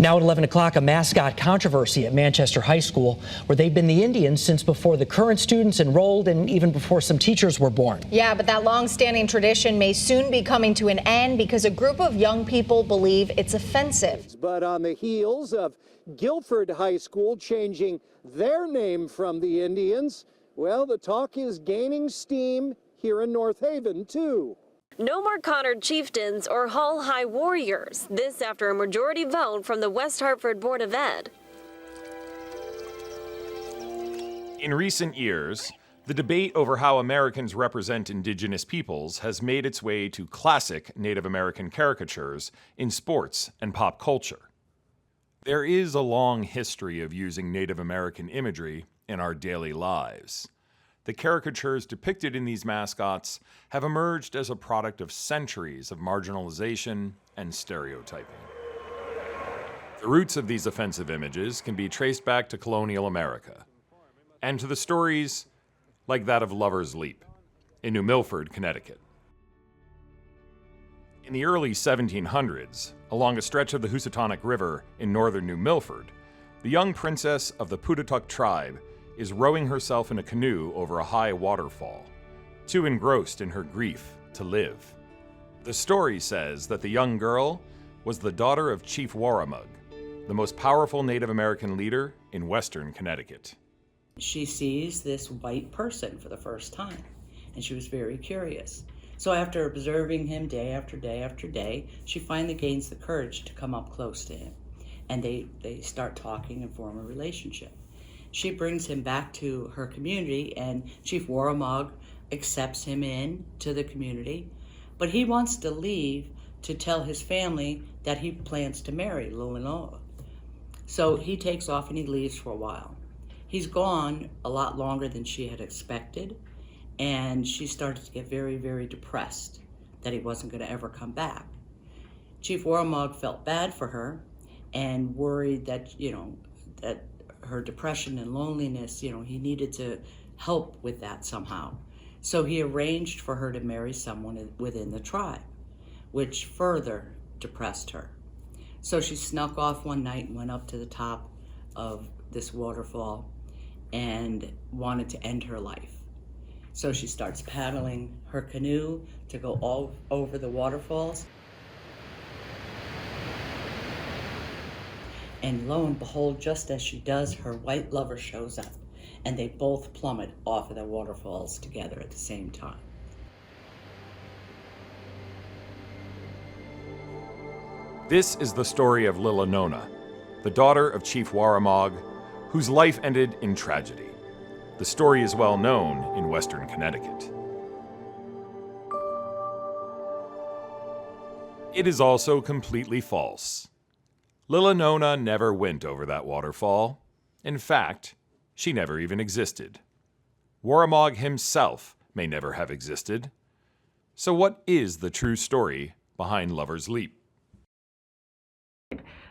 Now at 11 o'clock, a mascot controversy at Manchester High School, where they've been the Indians since before the current students enrolled and even before some teachers were born. Yeah, but that long-standing tradition may soon be coming to an end because a group of young people believe it's offensive. But on the heels of Guilford High School changing their name from the Indians, well, the talk is gaining steam here in North Haven, too. No more Conard Chieftains or Hull High Warriors. This after a majority vote from the West Hartford Board of Ed. In recent years, the debate over how Americans represent indigenous peoples has made its way to classic Native American caricatures in sports and pop culture. There is a long history of using Native American imagery in our daily lives. The caricatures depicted in these mascots have emerged as a product of centuries of marginalization and stereotyping. The roots of these offensive images can be traced back to colonial America and to the stories like that of Lover's Leap in New Milford, Connecticut. In the early 1700s, along a stretch of the Housatonic River in northern New Milford, the young princess of the Putatuk tribe is rowing herself in a canoe over a high waterfall, too engrossed in her grief to live. The story says that the young girl was the daughter of Chief Waramaug, the most powerful Native American leader in western Connecticut. She sees this white person for the first time, and she was very curious. So after observing him day after day after day, she finally gains the courage to come up close to him, and they start talking and form a relationship. She brings him back to her community, and Chief Waramaug accepts him in to the community, but he wants to leave to tell his family that he plans to marry Lilinoa. So he takes off and he leaves for a while. He's gone a lot longer than she had expected, and she started to get very, very depressed that he wasn't going to ever come back. Chief Waramaug felt bad for her and worried that, that her depression and loneliness, he needed to help with that somehow. So he arranged for her to marry someone within the tribe, which further depressed her. So she snuck off one night and went up to the top of this waterfall and wanted to end her life. So she starts paddling her canoe to go all over the waterfalls. And lo and behold, just as she does, her white lover shows up, and they both plummet off of the waterfalls together at the same time. This is the story of Lilinoa, the daughter of Chief Waramaug, whose life ended in tragedy. The story is well known in western Connecticut. It is also completely false. Lilinoa never went over that waterfall. In fact, she never even existed. Waramaug himself may never have existed. So what is the true story behind Lover's Leap?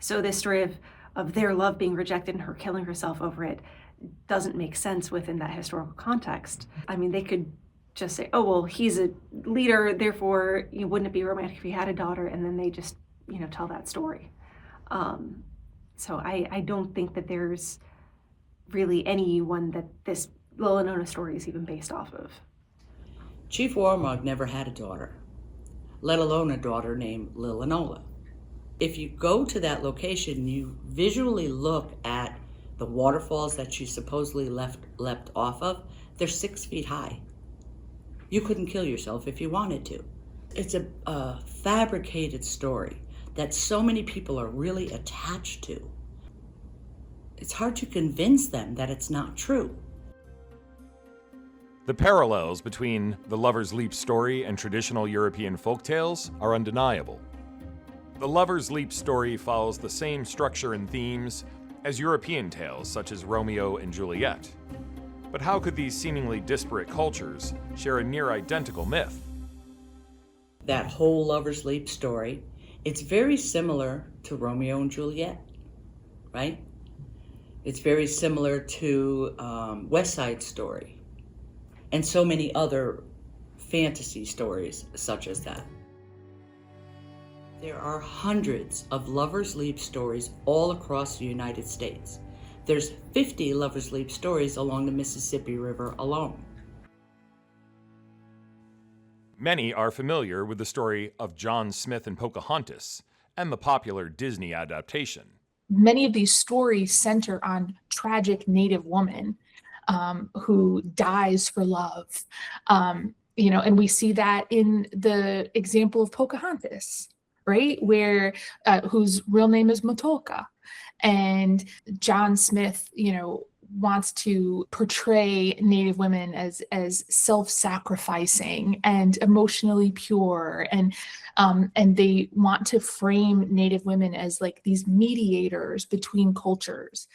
So this story of their love being rejected and her killing herself over it doesn't make sense within that historical context. I mean, they could just say, oh, well, he's a leader, therefore, wouldn't it be romantic if he had a daughter? And then they just, tell that story. So I don't think that there's really anyone that this Lilinoa story is even based off of. Chief Waramaug never had a daughter, let alone a daughter named Lilinoa. If you go to that location, you visually look at the waterfalls that she supposedly leapt off of. They're 6 feet high. You couldn't kill yourself if you wanted to. It's a fabricated story that so many people are really attached to. It's hard to convince them that it's not true. The parallels between the Lover's Leap story and traditional European folktales are undeniable. The Lover's Leap story follows the same structure and themes as European tales such as Romeo and Juliet. But how could these seemingly disparate cultures share a near-identical myth? That whole Lover's Leap story, it's very similar to Romeo and Juliet, right? It's very similar to West Side Story and so many other fantasy stories such as that. There are hundreds of Lover's Leap stories all across the United States. There's 50 Lover's Leap stories along the Mississippi River alone. Many are familiar with the story of John Smith and Pocahontas and the popular Disney adaptation. Many of these stories center on tragic Native woman who dies for love. And we see that in the example of Pocahontas, right? Where whose real name is Matoka. And John Smith, wants to portray Native women as self-sacrificing and emotionally pure, and they want to frame Native women as like these mediators between cultures.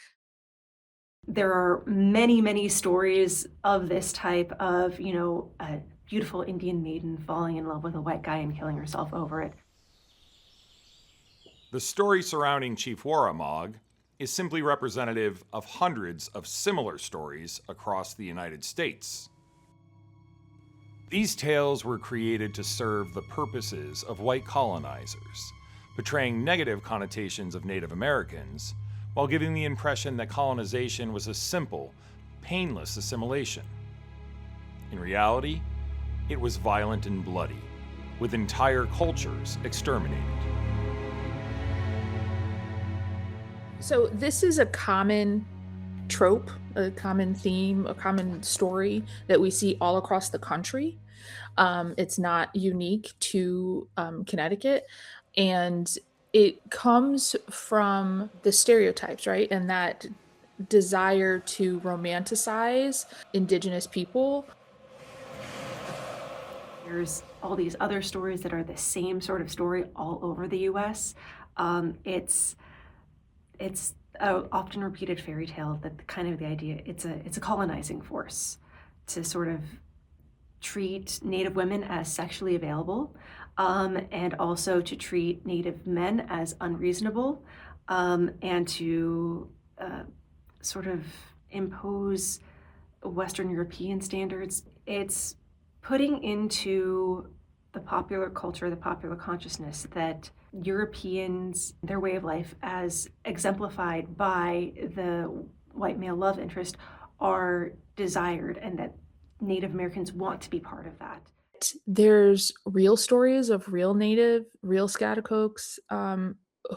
There are many, many stories of this type of, a beautiful Indian maiden falling in love with a white guy and killing herself over it. The story surrounding Chief Waramaug is simply representative of hundreds of similar stories across the United States. These tales were created to serve the purposes of white colonizers, portraying negative connotations of Native Americans, while giving the impression that colonization was a simple, painless assimilation. In reality, it was violent and bloody, with entire cultures exterminated. So this is a common trope, a common theme, a common story that we see all across the country. It's not unique to Connecticut, and it comes from the stereotypes, right? And that desire to romanticize Indigenous people. There's all these other stories that are the same sort of story all over the US. It's a often repeated fairy tale that kind of the idea, it's a colonizing force to sort of treat Native women as sexually available, and also to treat Native men as unreasonable, and to sort of impose Western European standards. It's putting into the popular culture, the popular consciousness, that Europeans, their way of life as exemplified by the white male love interest, are desired, and that Native Americans want to be part of that. There's real stories of real Scattercokes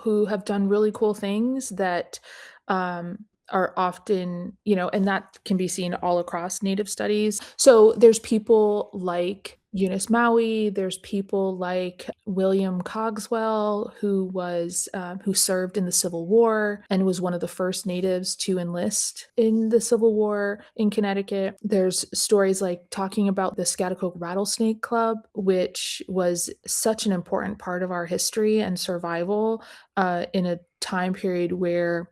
who have done really cool things that are often, and that can be seen all across Native studies. So there's people like Eunice Maui, there's people like William Cogswell, who served in the Civil War and was one of the first Natives to enlist in the Civil War in Connecticut. There's stories like talking about the Scattercoke Rattlesnake Club, which was such an important part of our history and survival in a time period where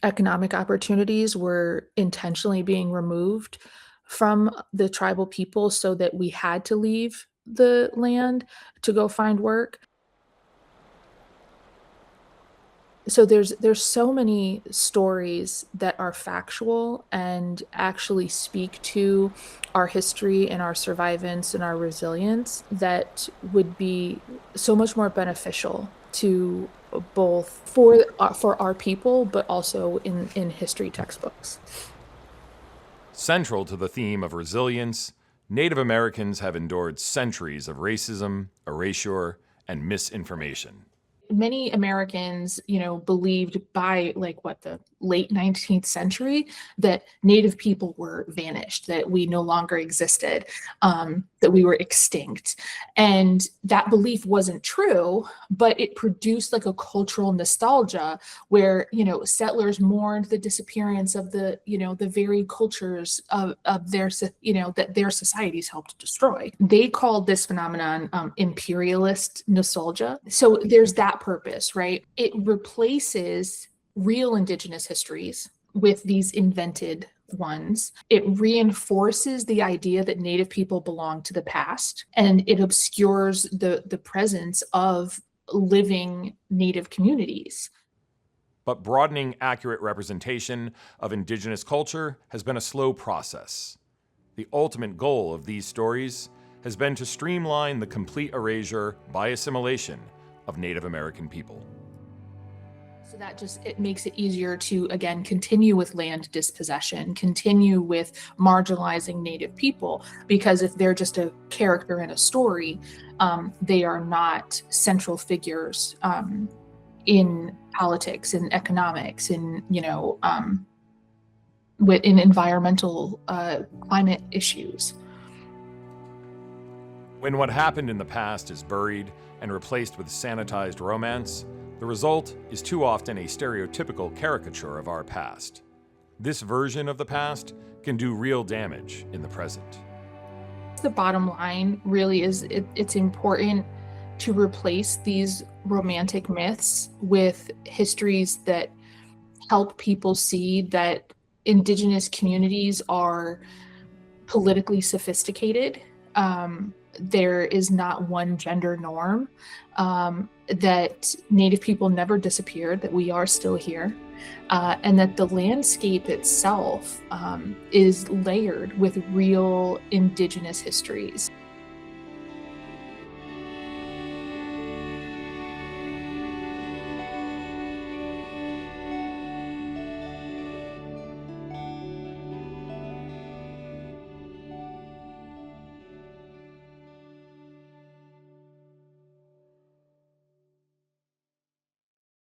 economic opportunities were intentionally being removed from the tribal people so that we had to leave the land to go find work. So there's so many stories that are factual and actually speak to our history and our survivance and our resilience that would be so much more beneficial to both for our people, but also in history textbooks. Central to the theme of resilience, Native Americans have endured centuries of racism, erasure, and misinformation. Many Americans, believed by the late 19th century that Native people were vanished, that we no longer existed, that we were extinct. And that belief wasn't true, but it produced a cultural nostalgia where, settlers mourned the disappearance of the very cultures of their, that their societies helped destroy. They called this phenomenon imperialist nostalgia. So there's that purpose, right? It replaces real Indigenous histories with these invented ones. It reinforces the idea that Native people belong to the past, and it obscures the presence of living Native communities. But broadening accurate representation of Indigenous culture has been a slow process. The ultimate goal of these stories has been to streamline the complete erasure by assimilation of Native American people. So that it makes it easier to, again, continue with land dispossession, continue with marginalizing Native people, because if they're just a character in a story, they are not central figures in politics, in economics, in in environmental climate issues. When what happened in the past is buried and replaced with sanitized romance, the result is too often a stereotypical caricature of our past. This version of the past can do real damage in the present. The bottom line really is it's important to replace these romantic myths with histories that help people see that Indigenous communities are politically sophisticated. There is not one gender norm, that Native people never disappeared, that we are still here, and that the landscape itself is layered with real Indigenous histories.